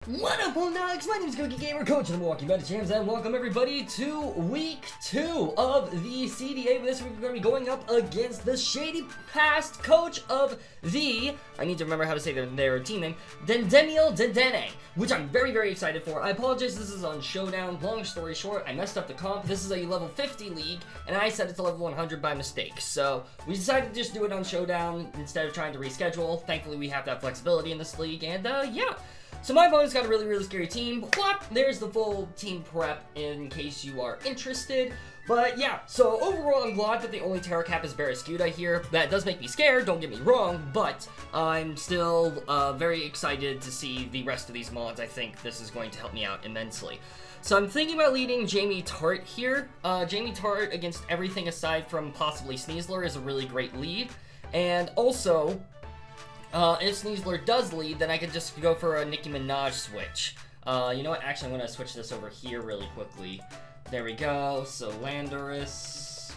What up, Homedawgs? My name is Gokey Gamer, coach of the Milwaukee Medichams, and welcome everybody to week 2 of the CDA. This week we're going to be going up against the shady past coach of the, I need to remember how to say their team name, Dendene, which I'm very excited for. I apologize, this is on Showdown. Long story short, I messed up the comp. This is a level 50 league, and I set it to level 100 by mistake. So we decided to just do it on Showdown instead of trying to reschedule. Thankfully, we have that flexibility in this league, and yeah. So my opponent's got a really scary team. But there's the full team prep in case you are interested. But yeah, so overall I'm glad that the only Terra Cap is Barraskewda here. That does make me scared, don't get me wrong, but I'm still very excited to see the rest of these mods. I think this is going to help me out immensely. So I'm thinking about leading Jamie Tart here. Jamie Tart against everything aside from possibly Sneasler is a really great lead. And also, if Sneasler does lead, then I could just go for a Nicki Minaj switch. You know what? Actually, I'm going to switch this over here really quickly. There we go. So, Landorus.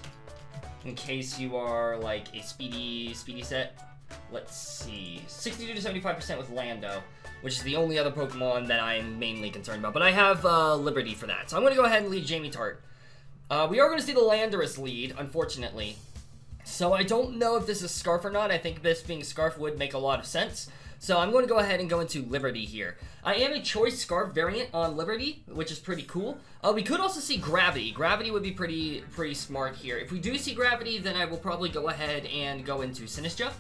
In case you are, like, a speedy set. Let's see. 62 to 75% with Lando, which is the only other Pokemon that I'm mainly concerned about. But I have Liberty for that. So, I'm going to go ahead and lead Jamie Tart. We are going to see the Landorus lead, unfortunately. So I don't know if this is Scarf or not. I think this being Scarf would make a lot of sense. So I'm going to go ahead and go into Liberty here. I am a Choice Scarf variant on Liberty, which is pretty cool. We could also see Gravity. Gravity would be pretty smart here. If we do see Gravity, then I will probably go ahead and go into Sinistcha,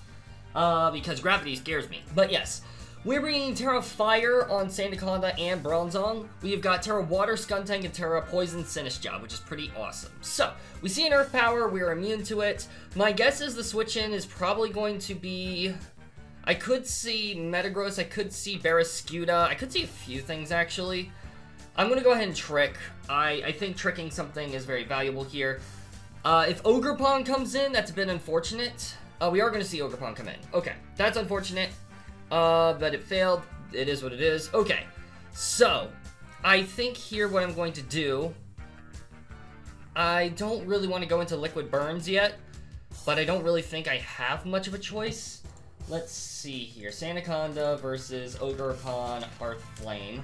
because Gravity scares me. But yes, we're bringing Terra Fire on Sandaconda and Bronzong. We've got Terra Water Skuntank and Terra Poison Sinistcha, which is pretty awesome. So, we see an Earth Power, we're immune to it. My guess is the switch-in is probably going to be... I could see Metagross, I could see Barraskewda, I could see a few things actually. I'm going to go ahead and Trick. I think tricking something is very valuable here. If Ogerpon comes in, that's a bit unfortunate. We are going to see Ogerpon come in. Okay, that's unfortunate. But it failed. It is what it is. Okay, so I think here what I'm going to do, I don't really want to go into Liquid Burns yet, but I don't really think I have much of a choice. Let's see here. Sandaconda versus Ogerpon Hearth Flame.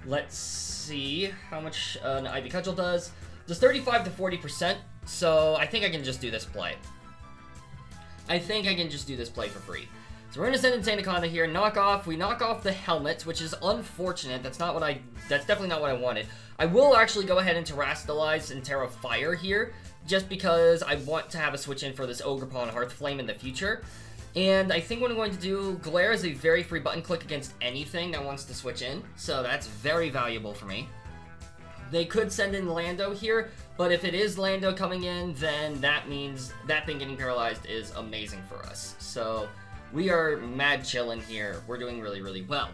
Let's see how much an Ivy Cudgel does. Does 35 to 40%, so I think I can just do this play. I think I can just do this play for free. So we're gonna send in Sandaconda here, we knock off the helmet, which is unfortunate. That's definitely not what I wanted. I will actually go ahead and Terrastalize and Terra Fire here, just because I want to have a switch in for this Ogerpon Hearth Flame in the future. And I think what I'm going to do, Glare is a very free button click against anything that wants to switch in, so that's very valuable for me. They could send in Lando here, but if it is Lando coming in, then that means that thing getting paralyzed is amazing for us. So we are mad chillin' here. We're doing really well.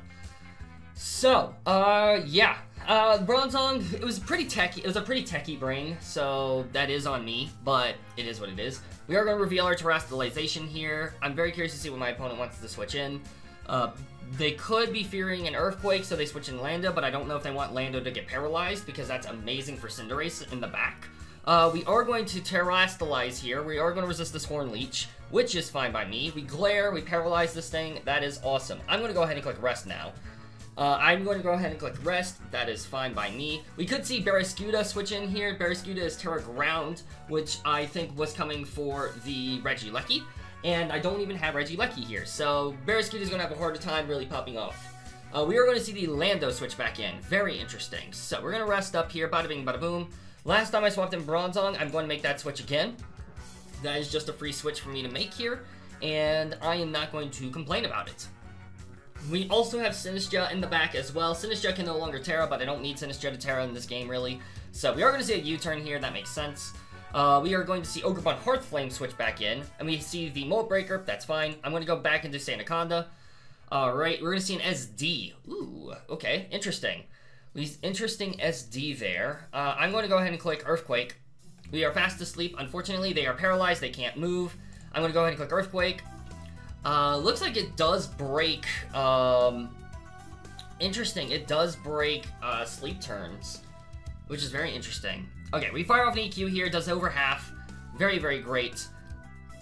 So, yeah. Bronzong, it was pretty techy. It was a pretty techie brain, so that is on me, but it is what it is. We are going to reveal our Terrastalization here. I'm very curious to see what my opponent wants to switch in. They could be fearing an Earthquake, so they switch in Lando, but I don't know if they want Lando to get paralyzed, because that's amazing for Cinderace in the back. We are going to Terrastalize here. We are going to resist this Horn Leech, which is fine by me. We Glare, we Paralyze this thing. That is awesome. I'm going to go ahead and click Rest now. I'm going to go ahead and click Rest. That is fine by me. We could see Barraskewda switch in here. Barraskewda is Terra Ground, which I think was coming for the Regieleki. And I don't even have Regieleki here, so Barraskewda is going to have a harder time really popping off. We are going to see the Lando switch back in. Very interesting. So we're going to rest up here. Bada bing, bada boom. Last time I swapped in Bronzong, I'm going to make that switch again. That is just a free switch for me to make here, and I am not going to complain about it. We also have Sinistcha in the back as well. Sinistcha can no longer Terra, but I don't need Sinistcha to Terra in this game, really. So we are going to see a U-turn here. That makes sense. We are going to see Ogerpon Hearth Flame switch back in, and we see the Mold Breaker. That's fine. I'm going to go back into Sandaconda. Alright, we're going to see an SD. Ooh, okay, interesting. Interesting SD there. I'm going to go ahead and click Earthquake. We are fast asleep. Unfortunately, they are paralyzed. They can't move. I'm going to go ahead and click Earthquake. Looks like it does break, interesting, it does break, sleep turns, which is very interesting. Okay, we fire off an EQ here, it does over half, very great,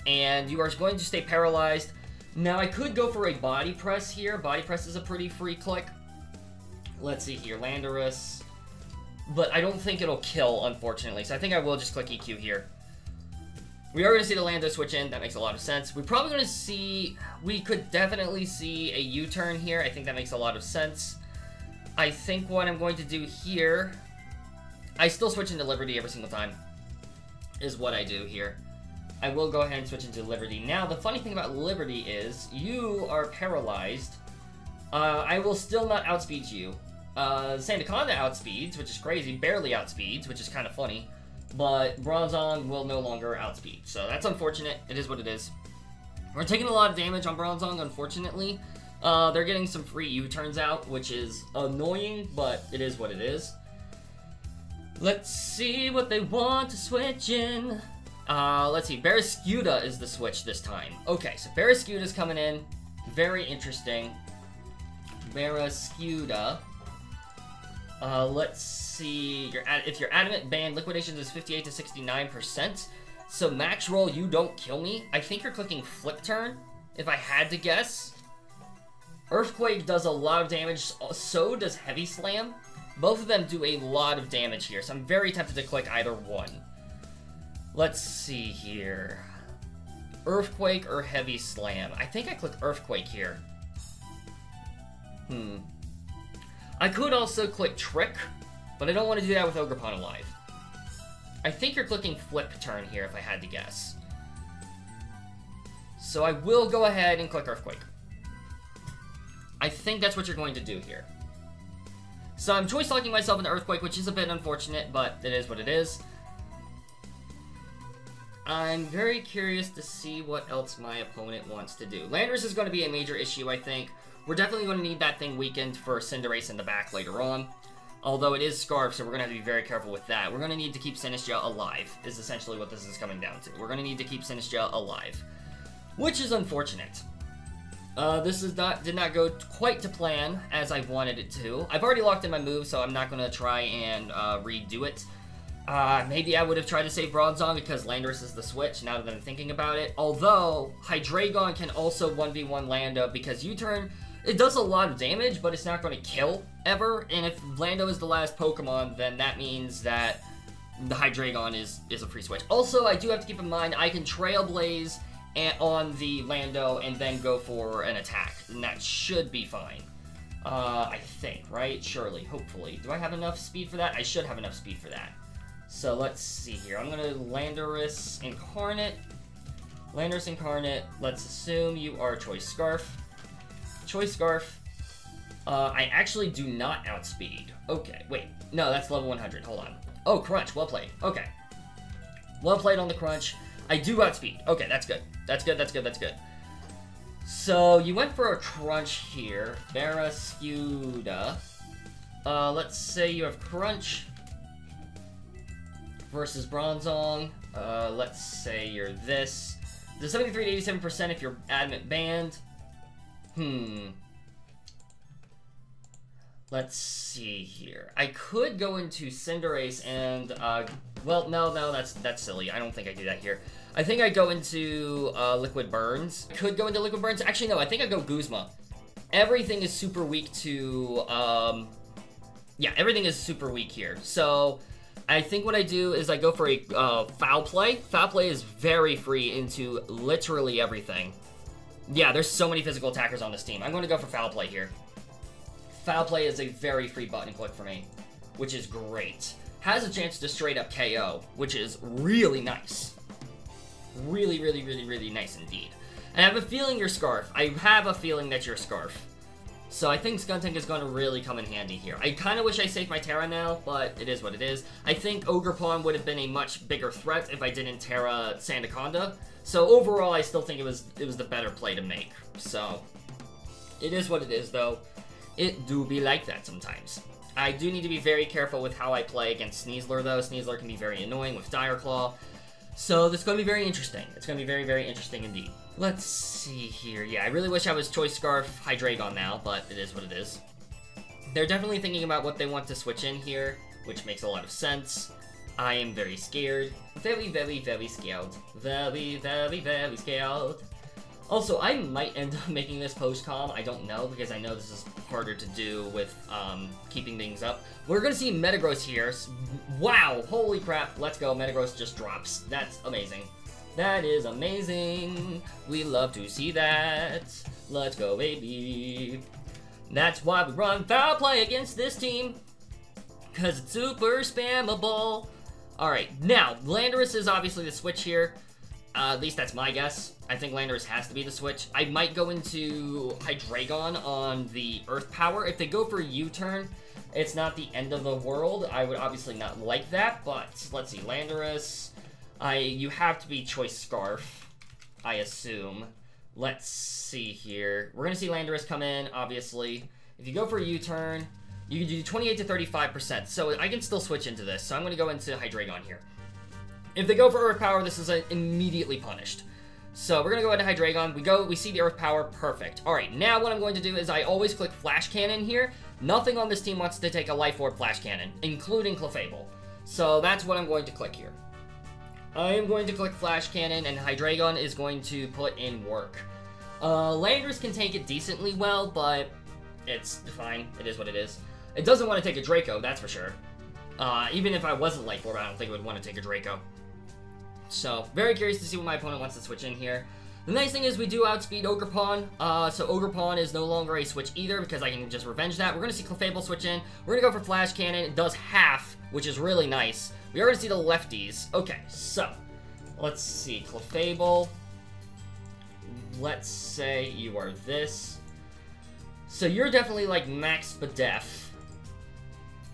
and you are going to stay paralyzed. Now, I could go for a Body Press here. Body Press is a pretty free click. Let's see here, Landorus. But I don't think it'll kill, unfortunately. So I think I will just click EQ here. We are going to see the Lando switch in. That makes a lot of sense. We're probably going to see... We could definitely see a U-turn here. I think that makes a lot of sense. I think what I'm going to do here... I still switch into Liberty every single time. Is what I do here. I will go ahead and switch into Liberty. Now, the funny thing about Liberty is... You are paralyzed. I will still not outspeed you. Sandaconda outspeeds, which is crazy. Barely outspeeds, which is kind of funny. But Bronzong will no longer outspeed. So that's unfortunate. It is what it is. We're taking a lot of damage on Bronzong, unfortunately. They're getting some free U-turns out, which is annoying, but it is what it is. Let's see what they want to switch in. Let's see. Barrascuda is the switch this time. Okay, so Barrascuda's coming in. Very interesting. Barrascuda. Let's see. If you're adamant, banned, liquidations is 58 to 69%. So max roll, you don't kill me. I think you're clicking flip turn, if I had to guess. Earthquake does a lot of damage, so does Heavy Slam. Both of them do a lot of damage here, so I'm very tempted to click either one. Let's see here. Earthquake or Heavy Slam? I think I click Earthquake here. I could also click Trick, but I don't want to do that with Ogerpon alive. I think you're clicking Flip Turn here, if I had to guess. So I will go ahead and click Earthquake. I think that's what you're going to do here. So I'm choice locking myself into Earthquake, which is a bit unfortunate, but it is what it is. I'm very curious to see what else my opponent wants to do. Landorus is going to be a major issue, I think. We're definitely going to need that thing weakened for CINDERACE in the back later on. Although it is Scarf, so we're going to have to be very careful with that. We're going to need to keep Sinistcha alive, is essentially what this is coming down to. We're going to need to keep Sinistcha alive, which is unfortunate. This did not go quite to plan as I wanted it to. I've already locked in my move, so I'm not going to try and redo it. Maybe I would have tried to save Bronzong because Landorus is the switch, now that I'm thinking about it. Although, Hydreigon can also 1v1 Lando because U-turn, it does a lot of damage, but it's not going to kill, ever. And if Lando is the last Pokemon, then that means that the Hydreigon is a free switch. Also, I do have to keep in mind, I can Trailblaze on the Lando and then go for an attack. And that should be fine. I think, right? Surely, hopefully. Do I have enough speed for that? I should have enough speed for that. So let's see here. I'm going to Landorus Incarnate. Landorus Incarnate. Let's assume you are Choice Scarf. Choice Scarf. I actually do not outspeed. Okay, wait. No, that's level 100. Hold on. Oh, Crunch. Well played. Okay. Well played on the Crunch. I do outspeed. Okay, that's good. That's good, that's good, that's good. So, you went for a Crunch here. Barrascuda. Let's say you have Crunch versus Bronzong. Let's say you're this. The 73 to 87% if you're adamant banned. Let's see here. I could go into Cinderace and, well, no, that's silly. I don't think I do that here. I think I go into Liquid Burns. Could go into Liquid Burns. Actually, no, I think I go Guzma. Everything is super weak to, yeah, everything is super weak here. So, I think what I do is I go for a Foul Play. Foul Play is very free into literally everything. Yeah, there's so many physical attackers on this team. I'm going to go for Foul Play here. Foul Play is a very free button click for me, which is great. Has a chance to straight up KO, which is really nice. Really, really, really, really nice indeed. And I have a feeling you're Scarf. I have a feeling that you're Scarf. So I think Skuntank is going to really come in handy here. I kind of wish I saved my Terra now, but it is what it is. I think Ogerpon would have been a much bigger threat if I didn't Terra Sandaconda. So overall, I still think it was the better play to make. So it is what it is, though. It do be like that sometimes. I do need to be very careful with how I play against Sneasler, though. Sneasler can be very annoying with Dire Claw. So this is going to be very interesting. It's going to be very, very interesting indeed. Let's see here. Yeah, I really wish I was Choice Scarf Hydreigon now, but it is what it is. They're definitely thinking about what they want to switch in here, which makes a lot of sense. I am very scared. Very, very, very scared. Very, very, very scared. Also, I might end up making this post-com. I don't know, because I know this is harder to do with keeping things up. We're going to see Metagross here. Wow, holy crap. Let's go. Metagross just drops. That's amazing. That is amazing. We love to see that. Let's go, baby. That's why we run foul play against this team, because it's super spammable. Alright, now, Landorus is obviously the switch here. At least that's my guess. I think Landorus has to be the switch. I might go into Hydreigon on the Earth Power. If they go for a U-turn, it's not the end of the world. I would obviously not like that, but let's see. Landorus, you have to be Choice Scarf, I assume. Let's see here. We're going to see Landorus come in, obviously. If you go for a U-turn, you can do 28 to 35%, so I can still switch into this. So I'm going to go into Hydreigon here. If they go for Earth Power, this is immediately punished. So we're going to go into Hydreigon. We see the Earth Power. Perfect. Alright, now what I'm going to do is I always click Flash Cannon here. Nothing on this team wants to take a Life Orb Flash Cannon, including Clefable. So that's what I'm going to click here. I am going to click Flash Cannon, and Hydreigon is going to put in work. Landorus can take it decently well, but it's fine. It is what it is. It doesn't want to take a Draco, that's for sure. Even if I wasn't Life Orb, I don't think it would want to take a Draco. So, very curious to see what my opponent wants to switch in here. The nice thing is we do outspeed Ogerpon, so Ogerpon is no longer a switch either, because I can just revenge that. We're going to see Clefable switch in. We're going to go for Flash Cannon. It does half, which is really nice. We are going to see the lefties. Okay, so, let's see. Clefable. Let's say you are this. So you're definitely like Max Spadef.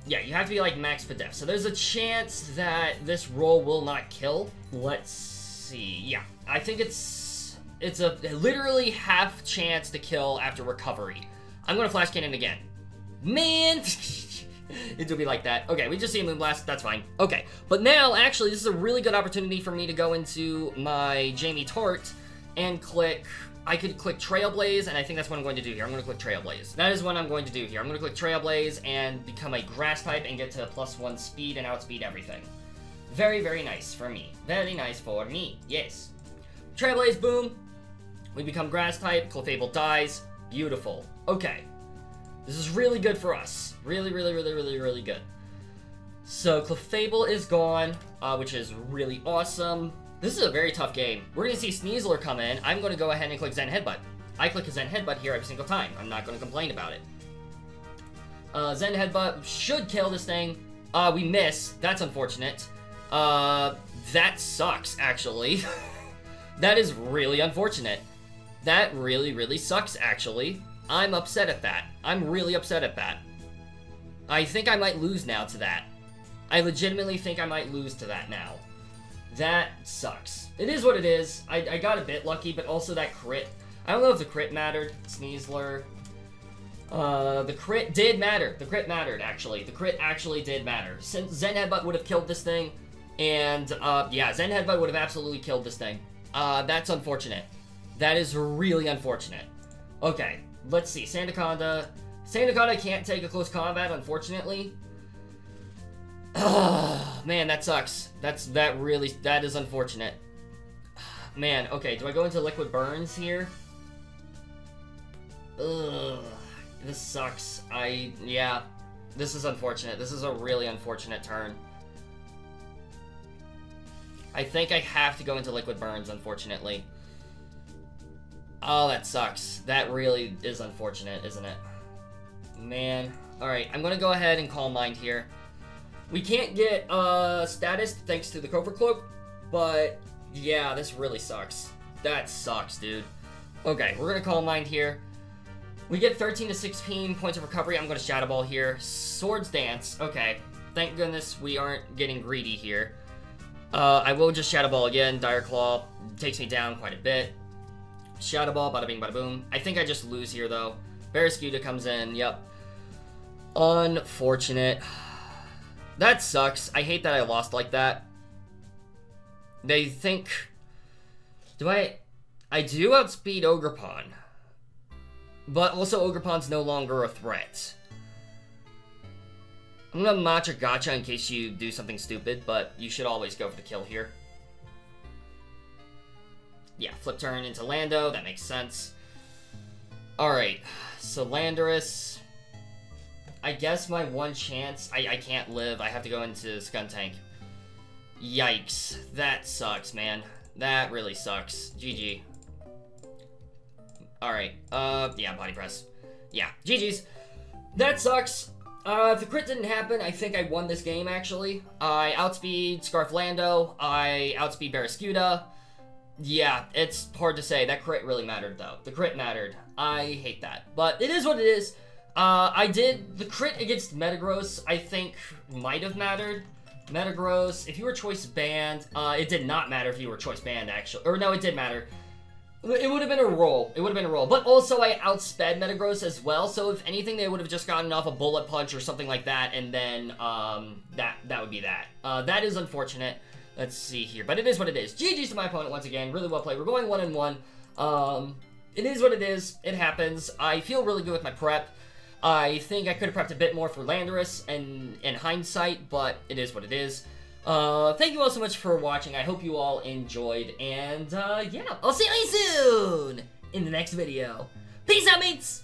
Yeah, you have to be like Max Spadef. So there's a chance that this roll will not kill. Let's see. Yeah, I think it's a literally half chance to kill after recovery. I'm going to Flash Cannon again. Man! It will be like that. Okay, we just see a Moonblast. That's fine. Okay, but now, actually, this is a really good opportunity for me to go into my Jamie Tart and click... I could click Trailblaze, and I think that's what I'm going to do here. I'm going to click Trailblaze. That is what I'm going to do here. I'm going to click Trailblaze and become a Grass type and get to +1 speed and outspeed everything. Very, very nice for me. Very nice for me. Yes. Trailblaze, boom. We become Grass type. Clefable dies. Beautiful. Okay. This is really good for us. Really, really, really, really, really good. So, Clefable is gone, which is really awesome. This is a very tough game. We're going to see Sneasler come in. I'm going to go ahead and click Zen Headbutt. I click a Zen Headbutt here every single time. I'm not going to complain about it. Zen Headbutt should kill this thing. We miss. That's unfortunate. That sucks, actually. That is really unfortunate. That really, really sucks, actually. I'm upset at that. I'm really upset at that. I think I might lose now to that. I legitimately think I might lose to that now. That sucks. It is what it is. I got a bit lucky, but also that crit. I don't know if the crit mattered. Sneasler. The crit did matter. The crit mattered, actually. The crit actually did matter. Zen Headbutt would have killed this thing. And, yeah, Zen Headbutt would have absolutely killed this thing. That's unfortunate. That is really unfortunate. Okay, let's see. Sandaconda. Sandaconda can't take a close combat, unfortunately. Man, that sucks. That is unfortunate. Man, okay, do I go into Liquid Burns here? Ugh, this sucks. Yeah, this is unfortunate. This is a really unfortunate turn. I think I have to go into Liquid Burns, unfortunately. Oh, that sucks. That really is unfortunate, isn't it? Man. Alright, I'm gonna go ahead and Calm Mind here. We can't get status thanks to the Cobra Cloak, but yeah, this really sucks. That sucks, dude. Okay, we're gonna Calm Mind here. We get 13 to 16 points of recovery. I'm gonna Shadow Ball here. Swords Dance. Okay, thank goodness we aren't getting greedy here. I will just Shadow Ball again. Dire Claw takes me down quite a bit. Shadow Ball, bada bing, bada boom. I think I just lose here though. Barraskewda comes in. Yep. Unfortunate. That sucks. I hate that I lost like that. They think... I do outspeed Ogerpon. But also Ogerpon's no longer a threat. I'm gonna Matcha Gotcha in case you do something stupid, but you should always go for the kill here. Yeah, flip turn into Lando. That makes sense. Alright, so CINDERACE. I guess my one chance... I can't live. I have to go into Skuntank. Yikes. That sucks, man. That really sucks. GG. Alright, yeah, body press. Yeah, GG's. That sucks. If the crit didn't happen, I think I won this game, actually. I outspeed Scarf Lando. I outspeed Barrascuda. Yeah, it's hard to say. That crit really mattered, though. The crit mattered. I hate that. But it is what it is. The crit against Metagross, I think, might have mattered. Metagross, if you were choice banned, it did not matter if you were choice banned, actually. Or no, it did matter. It would have been a roll. It would have been a roll. But also, I outsped Metagross as well, so if anything, they would have just gotten off a bullet punch or something like that, and then, that would be that. That is unfortunate. Let's see here. But it is what it is. GG's to my opponent once again. Really well played. We're going 1-1. It is what it is. It happens. I feel really good with my prep. I think I could have prepped a bit more for Landorus in hindsight, but it is what it is. Thank you all so much for watching. I hope you all enjoyed, and yeah, I'll see you soon in the next video. Peace out, mates!